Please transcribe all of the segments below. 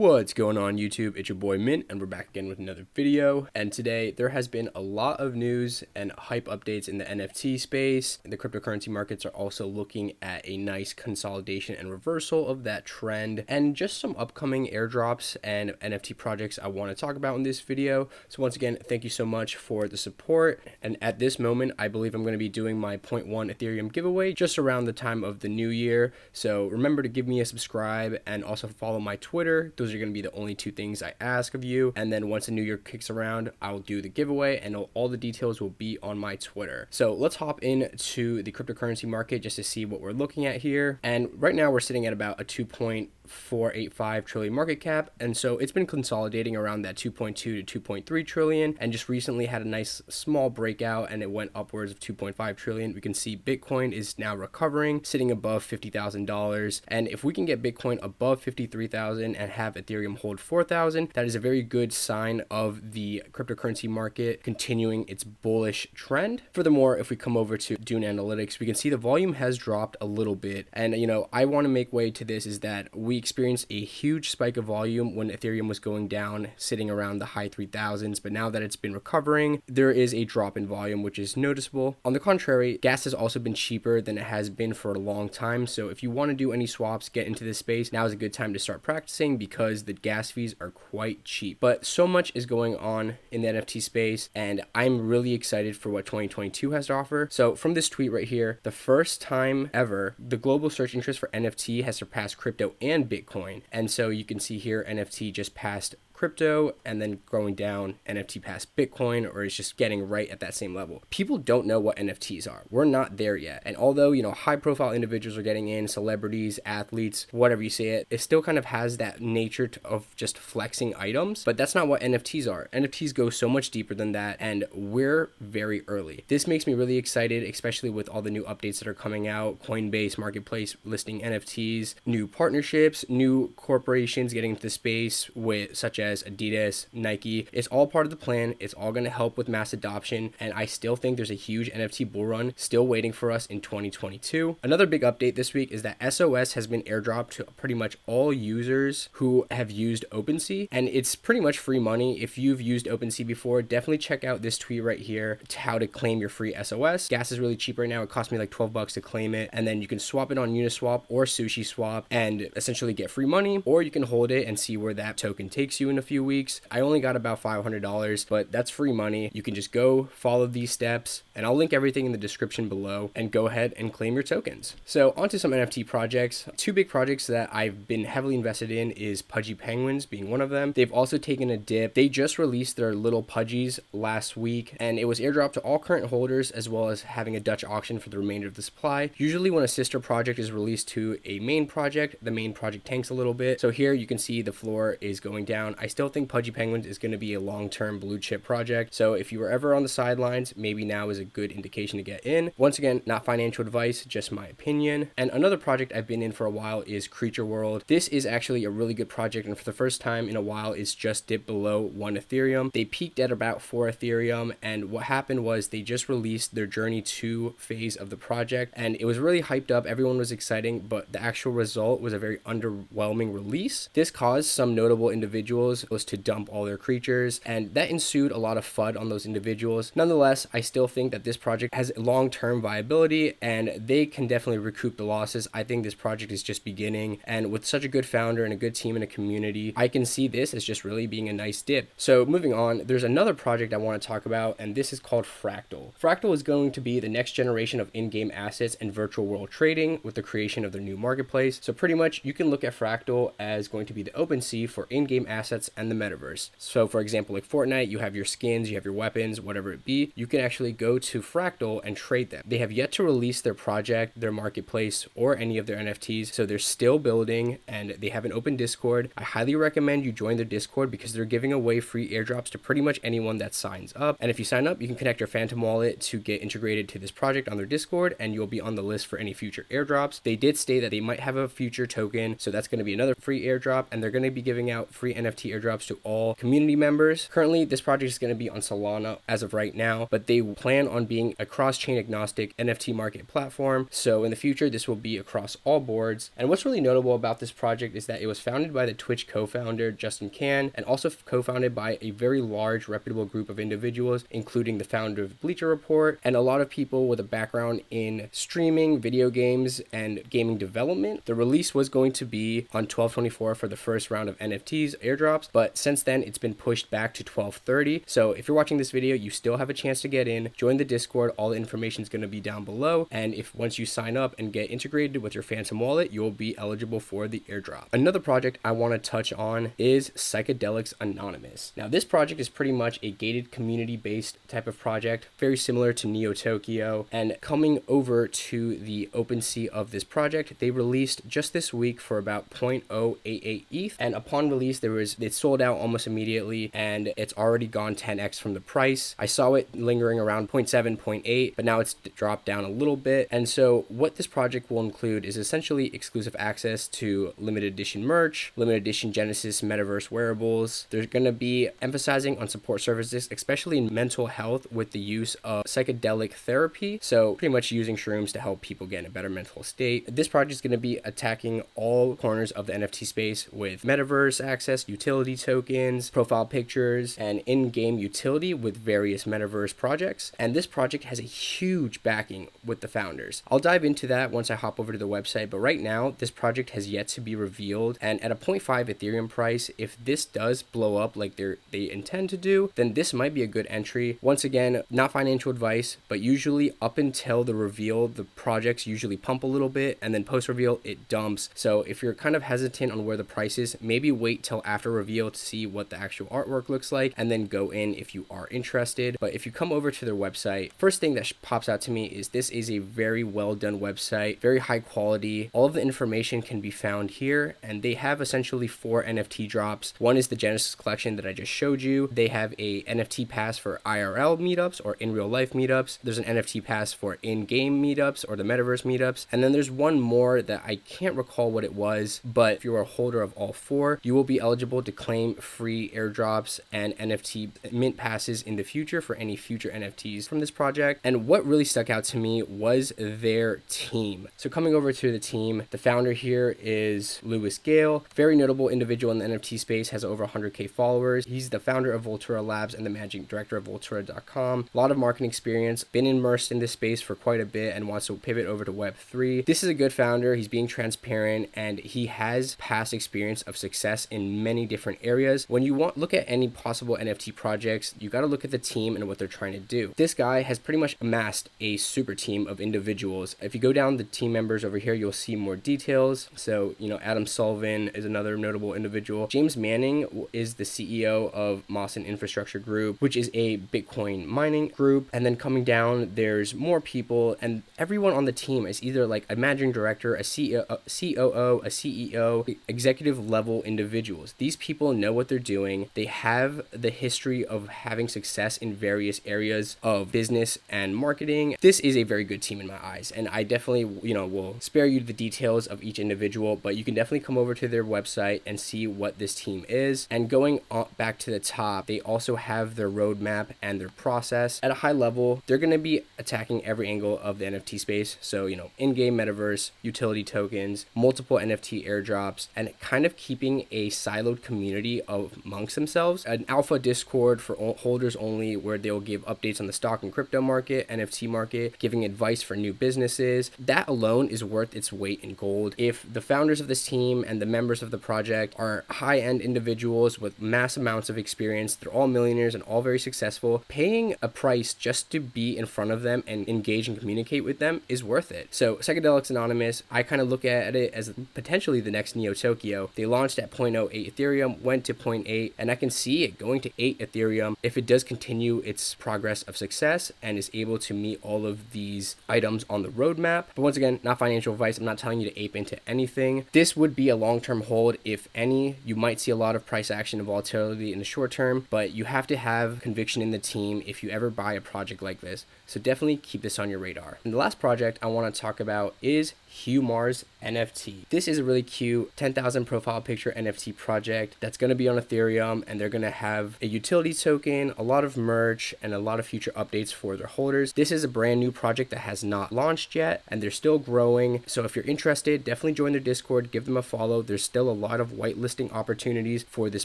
What's going on YouTube? It's your boy Mint and we're back again with another video. And today there has been a lot of news and hype updates in the NFT space. The cryptocurrency markets are also looking at a nice consolidation and reversal of that trend, and just some upcoming airdrops and NFT projects I want to talk about in this video. So once again, thank you so much for the support. And at this moment, I believe I'm going to be doing my 0.1 Ethereum giveaway just around the time of the new year. So remember to give me a subscribe and also follow my Twitter. Those are going to be the only two things I ask of you. And then once the new year kicks around, I'll do the giveaway and all the details will be on my Twitter. So let's hop into the cryptocurrency market just to see what we're looking at here. And right now we're sitting at about a 2.485 trillion market cap, and so it's been consolidating around that 2.2 to 2.3 trillion, and just recently had a nice small breakout and it went upwards of 2.5 trillion. We can see Bitcoin is now recovering, sitting above $50,000, and if we can get Bitcoin above 53,000 and have Ethereum hold 4,000, that is a very good sign of the cryptocurrency market continuing its bullish trend. Furthermore, if we come over to Dune Analytics, we can see the volume has dropped a little bit, and I want to make way to this is that we experienced a huge spike of volume when Ethereum was going down, sitting around the high 3000s, but now that it's been recovering, there is a drop in volume, which is noticeable. On the contrary, gas has also been cheaper than it has been for a long time, so if you want to do any swaps, get into this space, now is a good time to start practicing because the gas fees are quite cheap. But so much is going on in the NFT space, and I'm really excited for what 2022 has to offer. So from this tweet right here, the first time ever, the global search interest for NFT has surpassed crypto and Bitcoin. And so you can see here NFT just passed crypto and then going down, NFT past Bitcoin, or is just getting right at that same level. People don't know what NFTs are. We're not there yet. And although, high profile individuals are getting in, celebrities, athletes, whatever you say it still kind of has that nature of just flexing items, but that's not what NFTs are. NFTs go so much deeper than that, and we're very early. This makes me really excited, especially with all the new updates that are coming out, Coinbase Marketplace listing NFTs, new partnerships, new corporations getting into the space with such as Adidas, Nike. It's all part of the plan. It's all going to help with mass adoption, and I still think there's a huge NFT bull run still waiting for us in 2022. Another big update this week is that SOS has been airdropped to pretty much all users who have used OpenSea, and it's pretty much free money. If you've used OpenSea before, definitely check out this tweet right here to how to claim your free SOS. Gas is really cheap right now. It cost me like 12 bucks to claim it, and then you can swap it on Uniswap or SushiSwap and essentially get free money, or you can hold it and see where that token takes you in a few weeks. I only got about $500, but that's free money. You can just go follow these steps, and I'll link everything in the description below, and go ahead and claim your tokens. So onto some NFT projects. Two big projects that I've been heavily invested in is Pudgy Penguins being one of them. They've also taken a dip. They just released their little Pudgies last week, and it was airdropped to all current holders, as well as having a Dutch auction for the remainder of the supply. Usually when a sister project is released to a main project, the main project tanks a little bit. So here you can see the floor is going down. I still think Pudgy Penguins is going to be a long-term blue chip project. So if you were ever on the sidelines, maybe now is a good indication to get in. Once again, not financial advice, just my opinion. And another project I've been in for a while is Creature World. This is actually a really good project, and for the first time in a while, it's just dipped below 1 Ethereum. They peaked at about 4 Ethereum, and what happened was they just released their Journey 2 phase of the project, and it was really hyped up. Everyone was exciting, but the actual result was a very underwhelming release. This caused some notable individuals to dump all their creatures, and that ensued a lot of FUD on those individuals. Nonetheless, I still think that this project has long-term viability and they can definitely recoup the losses. I think this project is just beginning, and with such a good founder and a good team and a community, I can see this as just really being a nice dip. So moving on, there's another project I want to talk about, and this is called Fractal. Fractal is going to be the next generation of in-game assets and virtual world trading with the creation of their new marketplace. So pretty much you can look at Fractal as going to be the OpenSea for in-game assets and the metaverse. So for example, like Fortnite, you have your skins, you have your weapons, whatever it be, you can actually go to Fractal and trade them. They have yet to release their project, their marketplace, or any of their NFTs, so they're still building, and they have an open Discord. I highly recommend you join their Discord because they're giving away free airdrops to pretty much anyone that signs up. And if you sign up, you can connect your Phantom wallet to get integrated to this project on their Discord, and you'll be on the list for any future airdrops. They did state that they might have a future token, so that's going to be another free airdrop, and they're going to be giving out free NFT airdrops to all community members. Currently, this project is going to be on Solana as of right now, but they plan on being a cross-chain agnostic NFT market platform. So in the future, this will be across all boards. And what's really notable about this project is that it was founded by the Twitch co-founder, Justin Can, and also co-founded by a very large reputable group of individuals, including the founder of Bleacher Report and a lot of people with a background in streaming, video games, and gaming development. The release was going to be on 12/24 for the first round of NFTs, airdrops, but since then it's been pushed back to 12/30. So if you're watching this video, you still have a chance to get in, join the Discord. All the information is going to be down below. And if once you sign up and get integrated with your Phantom wallet, you'll be eligible for the airdrop. Another project I want to touch on is Psychedelics Anonymous. Now this project is pretty much a gated community-based type of project, very similar to Neo Tokyo. And coming over to the OpenSea of this project, they released just this week for about 0.088 ETH. And upon release, it sold out almost immediately, and it's already gone 10x from the price. I saw it lingering around 0.7, 0.8, but now it's dropped down a little bit. And so what this project will include is essentially exclusive access to limited edition merch, limited edition Genesis metaverse wearables. They're going to be emphasizing on support services, especially in mental health, with the use of psychedelic therapy. So pretty much using shrooms to help people get in a better mental state. This project is going to be attacking all corners of the NFT space with metaverse access, utility tokens, profile pictures, and in-game utility with various metaverse projects. And this project has a huge backing with the founders. I'll dive into that once I hop over to the website, but right now this project has yet to be revealed. And at a 0.5 Ethereum price, if this does blow up like they intend to do, then this might be a good entry. Once again, not financial advice, but usually up until the reveal, the projects usually pump a little bit, and then post reveal it dumps. So if you're kind of hesitant on where the price is, maybe wait till after reveal to see what the actual artwork looks like, and then go in if you are interested. But if you come over to their website, first thing that pops out to me is this is a very well done website, very high quality. All of the information can be found here, and they have essentially 4 NFT drops. One is the Genesis collection that I just showed you. They have a NFT pass for IRL meetups or in real life meetups. There's an NFT pass for in-game meetups or the metaverse meetups. And then there's one more that I can't recall what it was, but if you're a holder of all 4, you will be eligible to claim free airdrops and NFT mint passes in the future for any future NFTs from this project. And what really stuck out to me was their team. So coming over to the team, the founder here is Lewis Gale, very notable individual in the NFT space, has over 100k followers. He's the founder of Voltura Labs and the managing director of Voltura.com. A lot of marketing experience, been immersed in this space for quite a bit and wants to pivot over to Web3. This is a good founder. He's being transparent and he has past experience of success in many different areas. When you look at any possible NFT projects, you got to look at the team and what they're trying to do. This guy has pretty much amassed a super team of individuals. If you go down the team members over here, you'll see more details. So, Adam Sullivan is another notable individual. James Manning is the CEO of Mawson Infrastructure Group, which is a Bitcoin mining group. And then coming down, there's more people, and everyone on the team is either like a managing director, a CEO, COO, a CEO, executive level individuals. These people know what they're doing. They have the history of having success in various areas of business and marketing. This is a very good team in my eyes, and I definitely, will spare you the details of each individual, but you can definitely come over to their website and see what this team is. And going back to the top, they also have their roadmap and their process. At a high level, they're going to be attacking every angle of the NFT space. So, in-game metaverse, utility tokens, multiple NFT airdrops, and kind of keeping a siloed community amongst themselves. An alpha Discord for holders only, where they'll give updates on the stock and crypto market, NFT market, giving advice for new businesses. That alone is worth its weight in gold. If the founders of this team and the members of the project are high-end individuals with mass amounts of experience, they're all millionaires and all very successful, paying a price just to be in front of them and engage and communicate with them is worth it. So Psychedelics Anonymous, I kind of look at it as potentially the next Neo Tokyo. They launched at 0.08 Ethereum, went to 0.8, and I can see it going to 8 Ethereum if it does continue its progress of success and is able to meet all of these items on the roadmap. But once again, not financial advice. I'm not telling you to ape into anything. This would be a long-term hold, if any. You might see a lot of price action and volatility in the short term, but you have to have conviction in the team if you ever buy a project like this. So definitely keep this on your radar. And the last project I want to talk about is Hugh Mars NFT. This is a really cute 10,000 profile picture NFT project that's going to be on Ethereum, and they're going to have a utility token, a lot of merch, and a lot of future updates for their holders. This is a brand new project that has not launched yet, and they're still growing. So if you're interested, definitely join their Discord, give them a follow. There's still a lot of whitelisting opportunities for this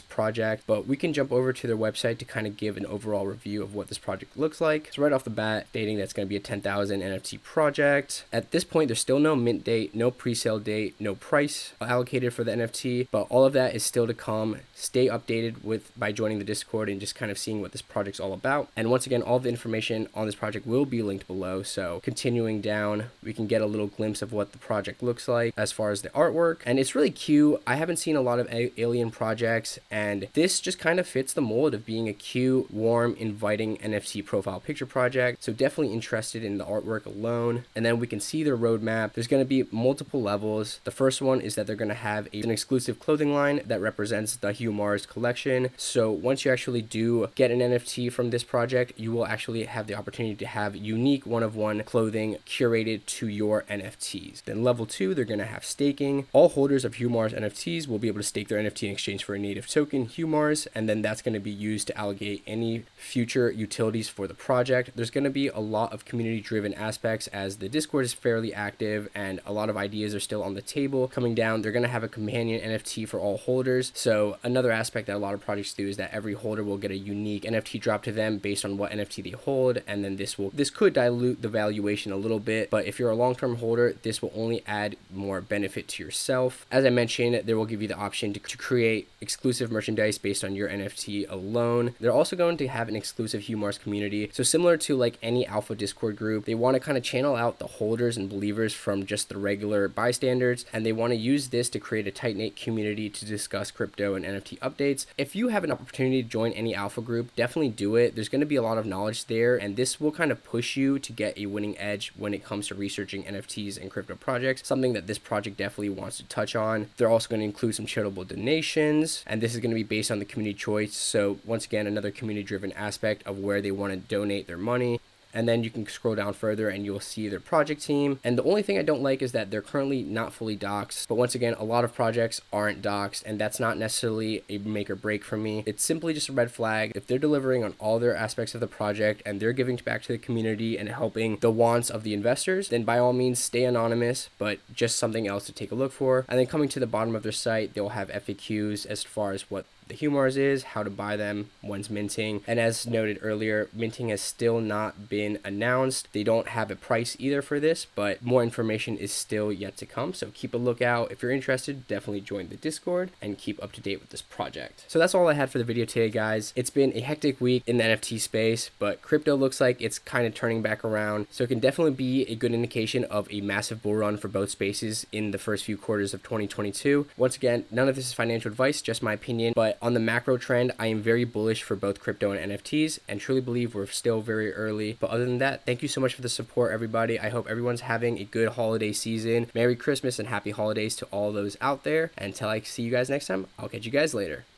project, but we can jump over to their website to kind of give an overall review of what this project looks like. So right off the bat, stating that's going to be a 10,000 NFT project. At this point, there's still no mint date, no pre-sale date, no price allocated for the NFT, but all of that is still to come. Stay updated by joining the Discord and just kind of seeing what this project's all about. And once again, all the information on this project will be linked below. So continuing down, we can get a little glimpse of what the project looks like as far as the artwork. And it's really cute. I haven't seen a lot of alien projects, and this just kind of fits the mold of being a cute, warm, inviting NFT profile picture project. So definitely interested in the artwork alone. And then we can see their roadmap. There's going to be multiple levels. The first one is that they're going to have an exclusive clothing line that represents the Hugh Mars collection. So once you actually do get an NFT from this project, you will actually have the opportunity to have unique one-of-one clothing curated to your NFTs. Then level 2, they're going to have staking. All holders of Hugh Mars NFTs will be able to stake their NFT in exchange for a native token, Hugh Mars, and then that's going to be used to allocate any future utilities for the project. There's going to be a lot of community-driven aspects as the Discord is fairly active and a lot of ideas are still on the table. Coming down, they're going to have a companion NFT for all holders. So another aspect that a lot of projects do is that every holder will get a unique NFT drop to them based on what NFT they hold, and then this could dilute the valuation a little bit, but if you're a long-term holder, this will only add more benefit to yourself. As I mentioned, they will give you the option to create exclusive merchandise based on your NFT alone. They're also going to have an exclusive Hugh Mars community. So similar to like any alpha Discord group, they want to kind of channel out the holders and believers from just the regular bystanders, and they want to use this to create a tight-knit community to discuss crypto and NFT updates. If you have an opportunity to join any alpha group, definitely do it. There's going to be a lot of knowledge there, and this will kind of push you to get a winning edge when it comes to researching NFTs and crypto projects, something that this project definitely wants to touch on. They're also going to include some charitable donations, and this is going to be based on the community choice. So once again, another community-driven aspect of where they want to donate their money. And then you can scroll down further and you'll see their project team. And the only thing I don't like is that they're currently not fully doxed. But once again, a lot of projects aren't doxed, and that's not necessarily a make or break for me. It's simply just a red flag. If they're delivering on all their aspects of the project and they're giving back to the community and helping the wants of the investors, then by all means stay anonymous, but just something else to take a look for. And then coming to the bottom of their site, they'll have FAQs as far as what the Hugh Mars is, how to buy them, when's minting, and as noted earlier, minting has still not been announced. They don't have a price either for this, but more information is still yet to come, so keep a lookout. If you're interested, definitely join the Discord and keep up to date with this project. So that's all I had for the video today, guys. It's been a hectic week in the NFT space, but crypto looks like it's kind of turning back around, so it can definitely be a good indication of a massive bull run for both spaces in the first few quarters of 2022. Once again, none of this is financial advice, just my opinion, but on the macro trend, I am very bullish for both crypto and NFTs and truly believe we're still very early. But other than that, thank you so much for the support, everybody. I hope everyone's having a good holiday season. Merry Christmas and happy holidays to all those out there. Until I see you guys next time, I'll catch you guys later.